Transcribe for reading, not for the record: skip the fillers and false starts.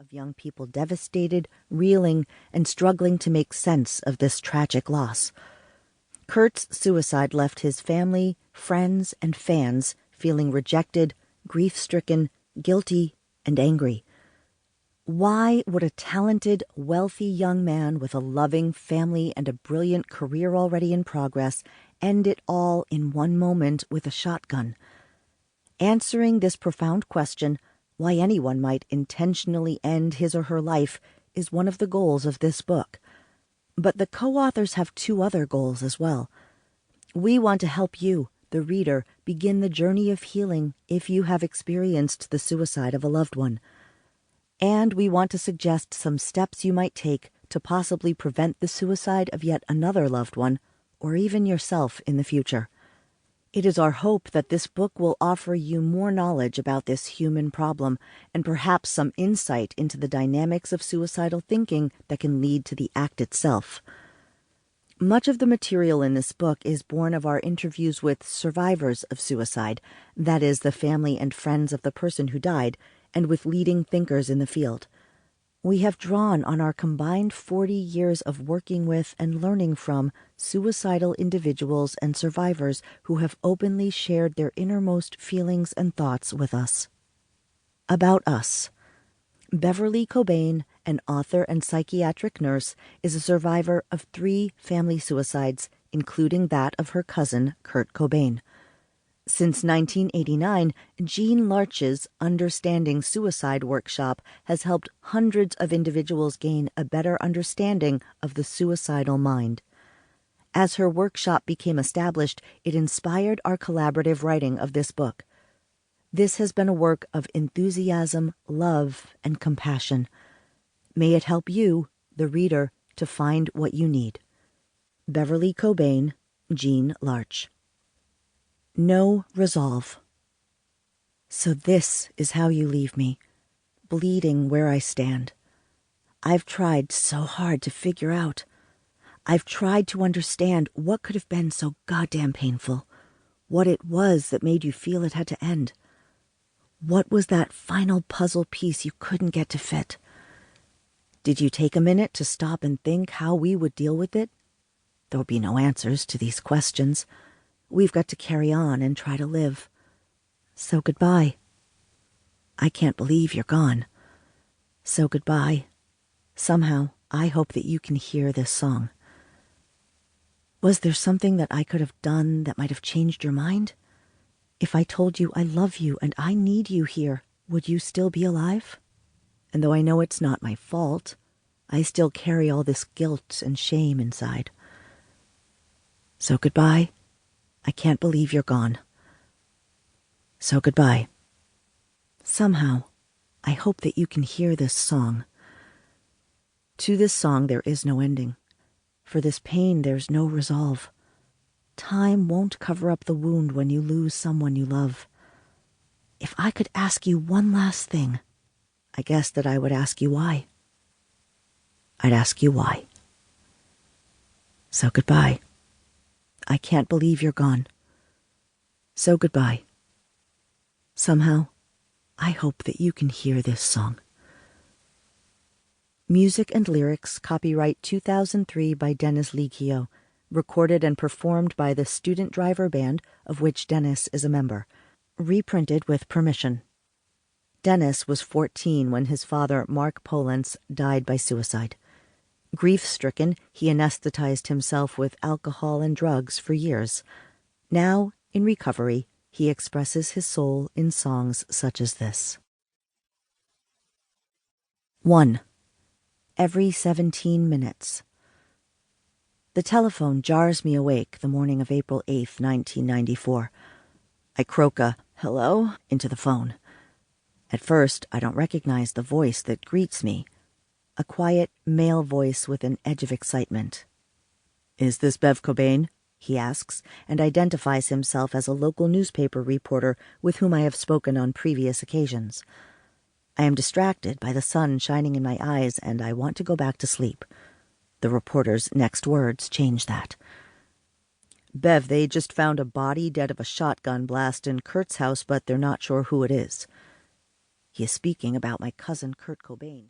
of young people devastated, reeling, and struggling to make sense of this tragic loss. Kurt's suicide left his family, friends, and fans feeling rejected, grief-stricken, guilty, and angry. Why would a talented, wealthy young man with a loving family and a brilliant career already in progress end it all in one moment with a shotgun? Answering this profound question, why anyone might intentionally end his or her life, is one of the goals of this book. But the co-authors have two other goals as well. We want to help you, the reader, begin the journey of healing if you have experienced the suicide of a loved one. And we want to suggest some steps you might take to possibly prevent the suicide of yet another loved one, or even yourself in the future. It is our hope that this book will offer you more knowledge about this human problem and perhaps some insight into the dynamics of suicidal thinking that can lead to the act itself. Much of the material in this book is born of our interviews with survivors of suicide, that is, the family and friends of the person who died, and with leading thinkers in the field. We have drawn on our combined 40 years of working with and learning from suicidal individuals and survivors who have openly shared their innermost feelings and thoughts with us. About us. Beverly Cobain, an author and psychiatric nurse, is a survivor of 3 family suicides, including that of her cousin, Kurt Cobain. Since 1989, Jean Larch's Understanding Suicide workshop has helped hundreds of individuals gain a better understanding of the suicidal mind. As her workshop became established, it inspired our collaborative writing of this book. This has been a work of enthusiasm, love, and compassion. May it help you, the reader, to find what you need. Beverly Cobain, Jean Larch. No resolve. So this is how you leave me, bleeding where I stand. I've tried so hard to figure out. I've tried to understand what could have been so goddamn painful, what it was that made you feel it had to end. What was that final puzzle piece you couldn't get to fit? Did you take a minute to stop and think how we would deal with it? There'll be no answers to these questions. We've got to carry on and try to live. So goodbye. I can't believe you're gone. So goodbye. Somehow, I hope that you can hear this song. Was there something that I could have done that might have changed your mind? If I told you I love you and I need you here, would you still be alive? And though I know it's not my fault, I still carry all this guilt and shame inside. So goodbye. I can't believe you're gone. So goodbye. Somehow, I hope that you can hear this song. To this song there is no ending. For this pain there's no resolve. Time won't cover up the wound when you lose someone you love. If I could ask you one last thing, I guess that I would ask you why. I'd ask you why. So goodbye. I can't believe you're gone. So goodbye. Somehow, I hope that you can hear this song. Music and lyrics, copyright 2003 by Dennis Liggio, recorded and performed by the Student Driver Band, of which Dennis is a member. Reprinted with permission. Dennis was 14 when his father, Mark Polence, died by suicide. Grief-stricken, he anesthetized himself with alcohol and drugs for years. Now, in recovery, he expresses his soul in songs such as this. 1. Every 17 minutes. The telephone jars me awake the morning of April 8th, 1994. I croak a hello into the phone. At first, I don't recognize the voice that greets me. A quiet male voice with an edge of excitement. Is this Bev Cobain? He asks, and identifies himself as a local newspaper reporter with whom I have spoken on previous occasions. I am distracted by the sun shining in my eyes, and I want to go back to sleep. The reporter's next words change that. Bev, they just found a body dead of a shotgun blast in Kurt's house, but they're not sure who it is. He is speaking about my cousin Kurt Cobain.